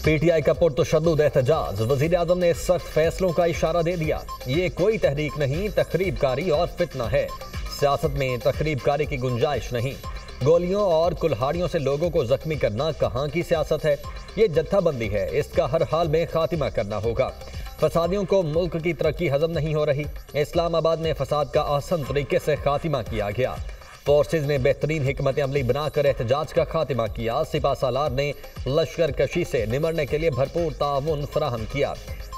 PTI का पुरतशद्दुद एहतजाज, वजीर आजम ने सख्त फैसलों का इशारा दे दिया। ये कोई तहरीक नहीं, तखरीबकारी और फितना है। सियासत में तखरीबकारी की गुंजाइश नहीं। गोलियों और कुल्हाड़ियों से लोगों को जख्मी करना कहाँ की सियासत है? ये जत्थाबंदी है, इसका हर हाल में खात्मा करना होगा। फसादियों को मुल्क की तरक्की हजम नहीं हो रही। इस्लामाबाद में फसाद का आसान तरीके से खात्मा किया गया। फोर्सेज ने बेहतरीन हिकमत अमली बनाकर एहतजाज का खात्मा किया। सिपा सालार ने लश्कर कशी से निमटने के लिए भरपूर ताउन फराहम किया।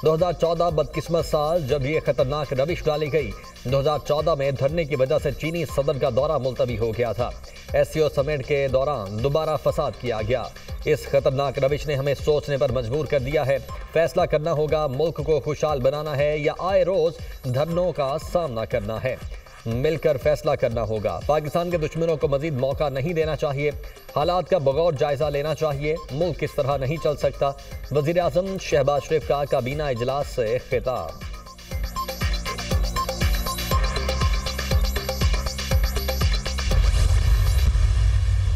2014 बदकिस्मत साल जब ये खतरनाक रविश डाली गई। 2014 में धरने की वजह से चीनी सदर का दौरा मुलतवी हो गया था। SCO समिट के दौरान दोबारा फसाद किया गया। इस खतरनाक रविश ने हमें सोचने पर मजबूर कर दिया है। फैसला करना होगा, मुल्क को खुशहाल बनाना है या आए रोज धरनों का सामना करना है। मिलकर फैसला करना होगा। पाकिस्तान के दुश्मनों को मजीद मौका नहीं देना चाहिए। हालात का बगौर जायजा लेना चाहिए। मुल्क इस तरह नहीं चल सकता। वजीर आजम शहबाज शरीफ का काबीना इजलास से खिताब।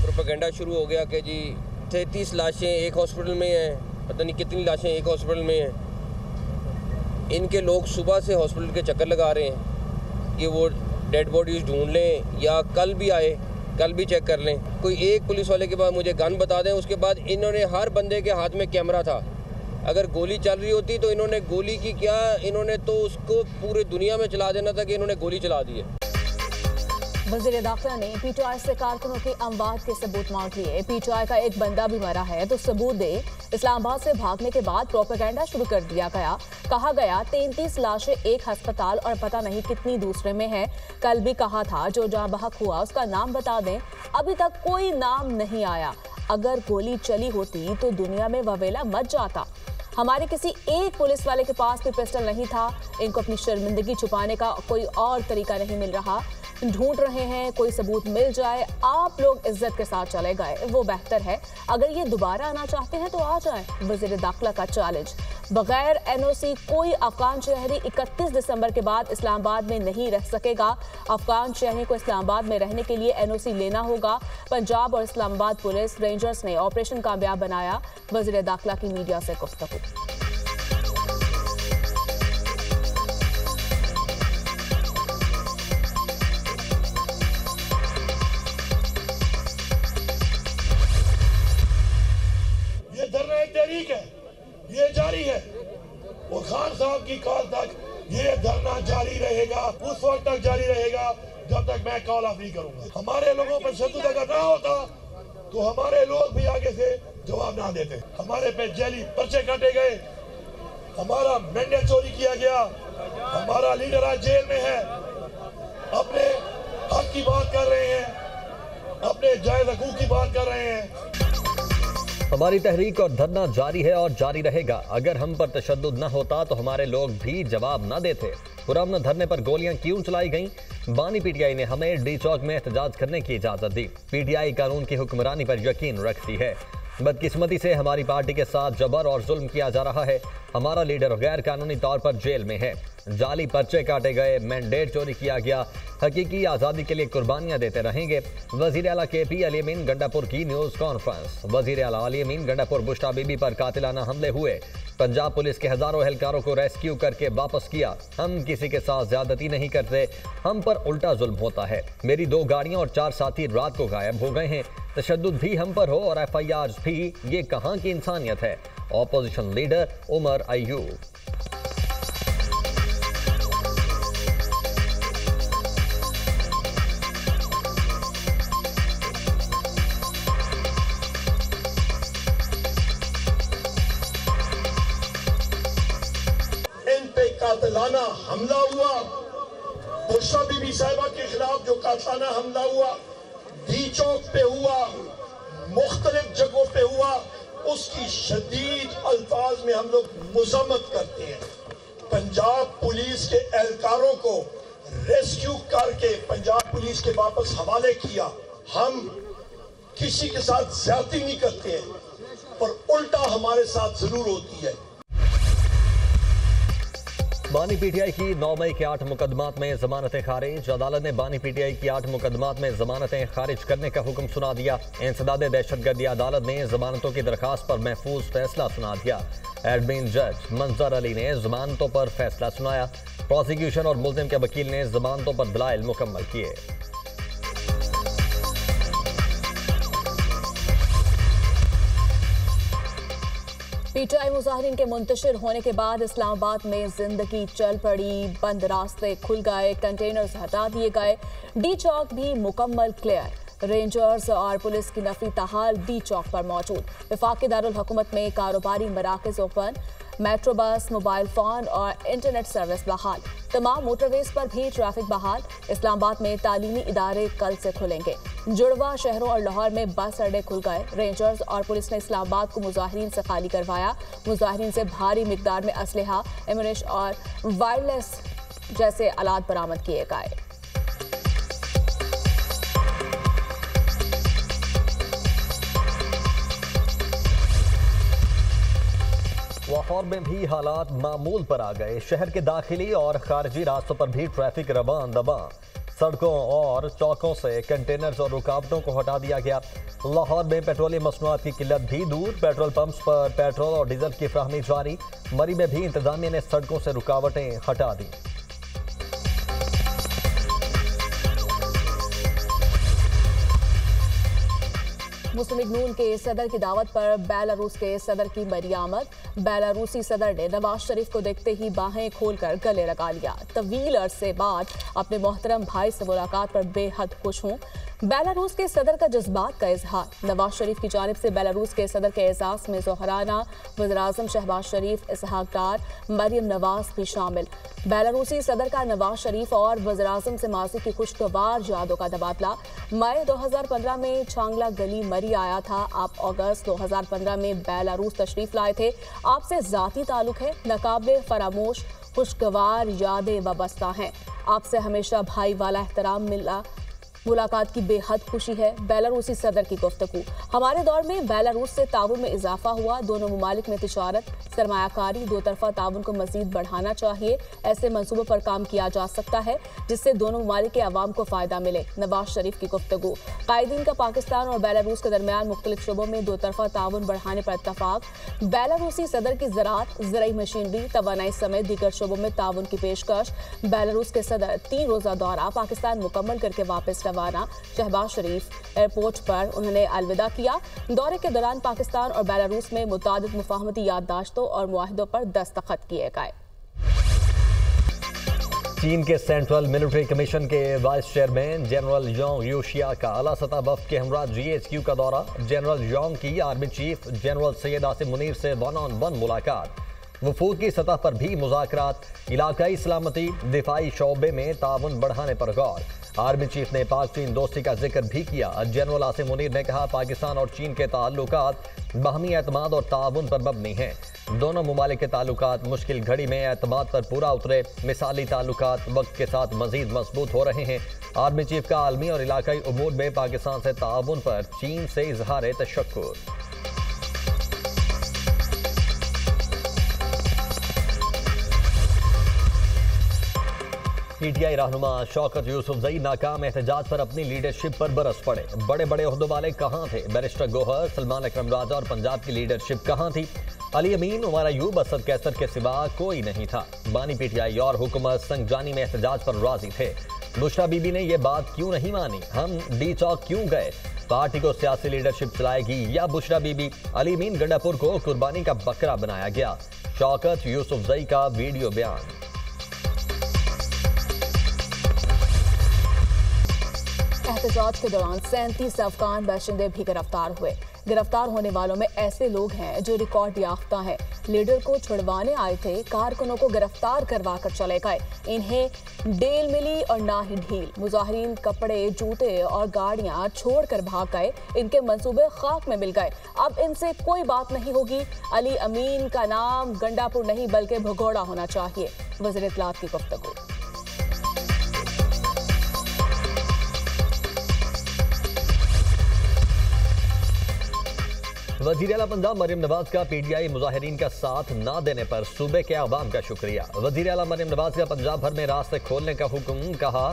प्रोपेगेंडा शुरू हो गया कि जी 33 लाशें एक हॉस्पिटल में हैं, पता नहीं कितनी लाशें एक हॉस्पिटल में हैं। इनके लोग सुबह से हॉस्पिटल के चक्कर लगा रहे हैं कि वो डेड बॉडीज ढूंढ लें या कल भी आए, कल भी चेक कर लें। कोई एक पुलिस वाले के बाद मुझे गन बता दें। उसके बाद इन्होंने हर बंदे के हाथ में कैमरा था। अगर गोली चल रही होती तो इन्होंने गोली की क्या, इन्होंने तो उसको पूरी दुनिया में चला देना था कि इन्होंने गोली चला दी है। वज़ीर दाखिला ने PTI से कारकुनों के अमवात के सबूत मांग लिए। PTI का एक बंदा भी मरा है तो सबूत दे। इस्लामाबाद से भागने के बाद प्रोपेगेंडा शुरू कर दिया गया। कहा गया 33 लाशें एक अस्पताल और पता नहीं कितनी दूसरे में है। कल भी कहा था जो जहां बहक हुआ उसका नाम बता दें। अभी तक कोई नाम नहीं आया। अगर गोली चली होती तो दुनिया में ववेला मच जाता। हमारे किसी एक पुलिस वाले के पास भी पिस्टल नहीं था। इनको अपनी शर्मिंदगी छुपाने का कोई और तरीका नहीं मिल रहा। ढूंढ रहे हैं, कोई सबूत मिल जाए। आप लोग इज्जत के साथ चले गए, वो बेहतर है। अगर ये दोबारा आना चाहते हैं तो आ जाएं। वज़ीर दाखिला का चैलेंज। बगैर NOC कोई अफगान शहरी 31 दिसंबर के बाद इस्लामाबाद में नहीं रह सकेगा। अफगान शहरी को इस्लामाबाद में रहने के लिए NOC लेना होगा। पंजाब और इस्लामाबाद पुलिस रेंजर्स ने ऑपरेशन कामयाब बनाया। वज़ीर दाखिला की मीडिया से गुफ्तगू। ये जारी है और खान साहब की कॉल तक ये धरना जारी रहेगा। उस वक्त तक जारी रहेगा जब तक मैं कॉल ऑफ नहीं करूंगा। हमारे लोगों पर शत्रुता अगर ना होता तो हमारे लोग भी आगे से जवाब ना देते। हमारे पे जेली पर्चे काटे गए, हमारा मैंडेट चोरी किया गया, हमारा लीडर आज जेल में है। अपने हक की बात कर रहे हैं, अपने जायज हकूक की बात कर रहे हैं। हमारी तहरीक और धरना जारी है और जारी रहेगा। अगर हम पर तशद्दुद न होता तो हमारे लोग भी जवाब न देते। पुरअमन धरने पर गोलियां क्यों चलाई गईं? बानी PTI ने हमें डी चौक में एहतजाज करने की इजाजत दी। PTI कानून की हुक्मरानी पर यकीन रखती है। बदकिस्मती से हमारी पार्टी के साथ जबर और जुल्म किया जा रहा है। हमारा लीडर गैर कानूनी तौर पर जेल में है। जाली पर्चे काटे गए, मैंडेट चोरी किया गया। हकीकी आज़ादी के लिए कुर्बानियां देते रहेंगे। वज़ीर आला KP अली अमीन गंडापुर की न्यूज़ कॉन्फ्रेंस। वज़ीर आला अली अमीन गंडापुर बुश्रा बीबी पर कातिलाना हमले हुए। पंजाब पुलिस के हजारों एहलकारों को रेस्क्यू करके वापस किया। हम किसी के साथ ज्यादती नहीं करते, हम पर उल्टा जुल्म होता है। मेरी 2 गाड़ियां और 4 साथी रात को गायब हो गए हैं। तशद्दुद भी हम पर हो और FIRs भी, ये कहाँ की इंसानियत है? Opposition leader Omar Ayub. कातिलाना हमला हुआ, बुश्रा बीबी साहिबा के खिलाफ जो कातिलाना हमला हुआ, डी चौक पे हुआ, मुख्तलिफ जगहों पे हुआ, उसकी शदीद अल्फाज में हम लोग मुज़म्मत करते हैं। पंजाब पुलिस के एहलकारों को रेस्क्यू करके पंजाब पुलिस के वापस हवाले किया। हम किसी के साथ ज्यादती नहीं करते हैं, पर उल्टा हमारे साथ जरूर होती है। बानी पीटीआई की 9 मई के 8 मुकदमात में जमानतें खारिज। अदालत ने बानी पीटीआई की 8 मुकदमात में जमानतें खारिज करने का हुक्म सुना दिया। इंसदाद दहशतगर्दी अदालत ने जमानतों की दरखास्त पर महफूज फैसला सुना दिया। एडमिन जज मंजर अली ने जमानतों पर फैसला सुनाया। प्रोसिक्यूशन और मुल्जिम के वकील ने जमानतों पर दलाइल मुकम्मल किए। पीटीआई मुजाहिरीन के मुंतशिर होने के बाद इस्लामाबाद में जिंदगी चल पड़ी। बंद रास्ते खुल गए, कंटेनर्स हटा दिए गए, डी चौक भी मुकम्मल क्लियर। रेंजर्स और पुलिस की नफरी ताहाल डी चौक पर मौजूद। वफाकी दारुल हुकूमत में कारोबारी मराकज open, metro bus, mobile phone और इंटरनेट सर्विस बहाल। तमाम मोटरवेज पर भी ट्रैफिक बहाल। इस्लामाबाद में तालीमी इदारे कल से खुलेंगे। जुड़वा शहरों और लाहौर में बस अड्डे खुल गए। रेंजर्स और पुलिस ने इस्लामाबाद को मुजाहिरीन से खाली करवाया। मुजाहिरीन से भारी मिकदार में असलहा, एमुनेशन और वायरलेस जैसे आलात बरामद किए गए। लाहौर में भी हालात मामूल पर आ गए। शहर के दाखिली और खारजी रास्तों पर भी ट्रैफिक रवान दबां। सड़कों और चौकों से कंटेनर्स और रुकावटों को हटा दिया गया। लाहौर में पेट्रोलियम मसनूआत की किल्लत भी दूर। पेट्रोल पंप्स पर पेट्रोल और डीजल की फ्राहमी जारी। मरी में भी इंतजामिया ने सड़कों से रुकावटें हटा दी। मुस्लिम लीग नून के सदर की दावत पर बेलारूस के सदर की मरियामत। बेलारूसी सदर ने नवाज शरीफ को देखते ही बाहें खोलकर गले लगा लिया। तवील अरसे बाद अपने मोहतरम भाई से मुलाकात पर बेहद खुश हूँ। बेलारूस के सदर का जज्बात का इजहार। नवाज शरीफ की जानिब से बेलारूस के सदर के एजाज में ज़ोहराना वज़ीर-ए-आज़म शहबाज शरीफ, इसहाक डार, मरियम नवाज भी शामिल। बेलारूसी सदर का नवाज शरीफ और वज़ीर-ए-आज़म से माजी की खुशगवार यादों का तबादला। मई 2015 में छांगला गली मरी आया था। आप अगस्त 2015 में बेलारूस तशरीफ लाए थे। आपसे ज़ाती ताल्लुक है, नाकाबिले फरामोश खुशगवार यादें वाबस्ता हैं। आपसे हमेशा भाई वाला एहतराम मिला। मुलाकात की बेहद खुशी है। बेलारूसी सदर की गुफ्तगू। हमारे दौर में बेलारूस से ताउन में इजाफा हुआ। दोनों मुमालिक में तिजारत, सरमायाकारी, दो तरफा ताउन को मजीद बढ़ाना चाहिए। ऐसे मंसूबों पर काम किया जा सकता है जिससे दोनों मुमालिक के अवाम को फ़ायदा मिले। नवाज शरीफ की गुफ्तगू। कायदीन का पाकिस्तान और बेलारूस के दरमियान मुख्तलिफ शोबों में दो तरफा ताउन बढ़ाने पर इत्तफाक। बेलारूसी सदर की ज़राअत, ज़राई मशीनरी, तवानाई समेत दीगर शोबों में ताउन की पेशकश। बेलारूस के सदर 3 रोज़ा दौरा पाकिस्तान मुकम्मल करके वापस रवाना। शहबाज शरीफ एयरपोर्ट पर उन्होंने अलविदा किया। दौरे के दौरान पाकिस्तान और बेलारूस में मुतादिद मुफाहमती याददाश्तों और मुआहिदों पर दस्तखत किए गए। चीन के सेंट्रल मिलिट्री कमीशन के वाइस चेयरमैन जनरल योंग यूशिया का आला सतह वफ्द के हमरा GHQ का दौरा। जनरल योंग की army chief general Syed Asim Munir से 1-on-1 मुलाकात। वफूद की सतह पर भी मुज़ाकरात। इलाकाई सलामती, दिफाई शोबे में ताउन बढ़ाने पर गौर। आर्मी चीफ ने पाक चीन दोस्ती का जिक्र भी किया। जनरल आसिम मुनीर ने कहा, पाकिस्तान और चीन के ताल्लुकात बाहमी एतमाद और ताउन पर मबनी हैं। दोनों मुमालिक के ताल्लुकात मुश्किल घड़ी में एतमाद पर पूरा उतरे। मिसाली ताल्लुकात वक्त के साथ मजीद मजबूत हो रहे हैं। आर्मी चीफ का आलमी और इलाकाई उमूर में पाकिस्तान से ताउन पर चीन से इजहार तशक्कुर। पीटीआई रहनुमा शौकत यूसुफजई नाकाम एहतजाज पर अपनी लीडरशिप पर बरस पड़े। बड़े बड़े ओहदों वाले कहाँ थे? बैरिस्टर गोहर, सलमान अकरम राजा और पंजाब की लीडरशिप कहाँ थी? अली अमीन, उमर अयूब, असद कैसर के सिवा कोई नहीं था। बानी पीटीआई और हुकूमत संगजानी में एहतजाज पर राजी थे। बुशरा बीबी ने यह बात क्यों नहीं मानी? हम डी चौक क्यों गए? पार्टी को सियासी लीडरशिप चलाएगी या बुशरा बीबी? अली अमीन गंडापुर को कुर्बानी का बकरा बनाया गया। शौकत यूसुफजई का वीडियो बयान। एहतजाज के दौरान 37 अफगान बाशिंदे भी गिरफ्तार हुए। गिरफ्तार होने वालों में ऐसे लोग हैं जो रिकॉर्ड याफ्ता हैं। लीडर को छुड़वाने आए थे, कारकुनों को गिरफ्तार करवा कर चले गए। इन्हें डेल मिली और ना ही ढील। मुजाहिरीन कपड़े, जूते और गाड़ियां छोड़कर भाग गए। इनके मंसूबे खाक में मिल गए। अब इनसे कोई बात नहीं होगी। अली अमीन का नाम गंडापुर नहीं बल्कि भगोड़ा होना चाहिए। वज़ीर इत्तलात की गुफ्तगू। वज़ीर आला पंजाब मरियम नवाज का PTI मुजाहिरीन का साथ न देने पर सूबे के अवाम का शुक्रिया। वज़ीर आला मरियम नवाज का पंजाब भर में रास्ते खोलने का हुक्म। कहा,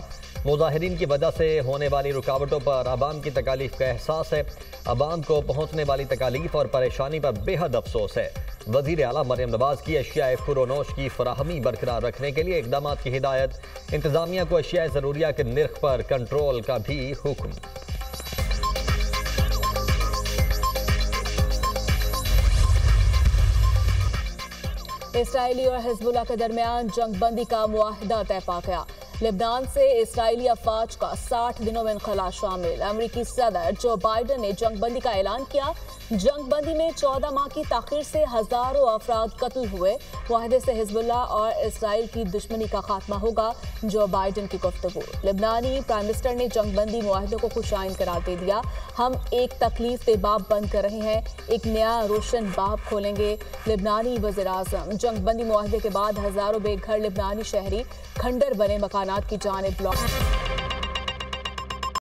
मुजाहिरीन की वजह से होने वाली रुकावटों पर अवाम की तकालीफ का एहसास है। अवाम को पहुँचने वाली तकालीफ और परेशानी पर बेहद अफसोस है। वज़ीर आला मरियम नवाज की अशियाए खुरोनोश की फराहमी बरकरार रखने के लिए इकदाम की हिदायत। इंतजामिया को अशियाए ज़रूरिया के निर्ख पर कंट्रोल का भी हुक्म। इसराइली और हिजबुल्लाह के दरमियान जंगबंदी का मुआहदा तय पा गया। लेबनान से इसराइली अफवाज का 60 दिनों में इनखला शामिल। अमरीकी सदर जो बाइडन ने जंगबंदी का ऐलान किया। जंगबंदी में 14 माह की ताखीर से हजारों अफराद कत्ल हुए। मुआहदे से हिजबुल्लाह और इसराइल की दुश्मनी का खात्मा होगा। जो बाइडन की गुफ्तगू। लेबनानी प्राइम मिनिस्टर ने जंगबंदी मुआहदे को खुशाइन करार दे दिया। हम एक तकलीफ दे बाब बंद कर रहे हैं, एक नया रोशन बाब खोलेंगे। लेबनानी वज़ीर आज़म। जंगबंदी मुआहदे के बाद हजारों बेघर लेबनानी शहरी खंडर बने मकानात की जानिब लौट